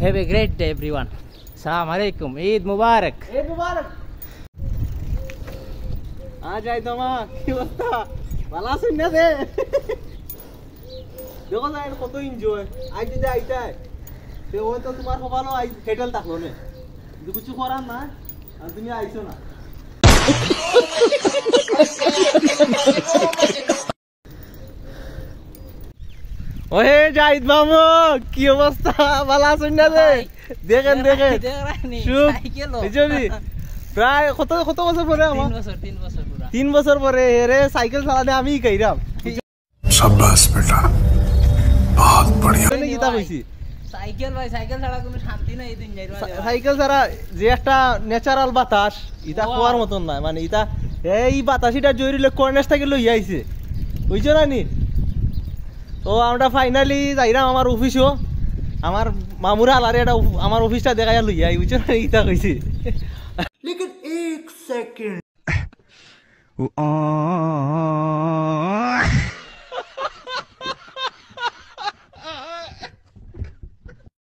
Have a great day everyone. अस्सलाम वालेकुम, ईद मुबारक। ईद मुबारक। आ जाए तो माँ की अवस्था वाला सुनने दे। देखो ना कत एंजॉय आज যদি আইতাই তে ওই তো তোমার সবালো আই হেটেল থাকলো না কিন্তু কিছু করার না আর তুমি আইছো না। ওহে জাহিদ মামু কি অবস্থা ভালো আছেন না রে? দেখেন দেখেন বুঝলি প্রায় কত কত বছর পরে আমার 3 বছর পরে রে সাইকেল চালাতে আমি কইরাম। शाबाश बेटा बहुत बढ़िया। কিটা কইছি সাইকেল ভাই সাইকেল ছাড়া কোনো শান্তি নাই এই দিন যাইবা। সাইকেল ছাড়া যে একটা ন্যাচারাল বাতাস এটা কোয়ার মতন না, মানে এটা এই বাতাসিটা জরিলে কর্নেস থেকে লই আইছে বুঝছো না নি? তো আমরা ফাইনালি যাইরাম আমার অফিসও, আমার মামুরা আলারে এটা আমার অফিসটা দেখাইয়া লই আই বুঝছো না ইটা কইছি। लेकिन 1 सेकंड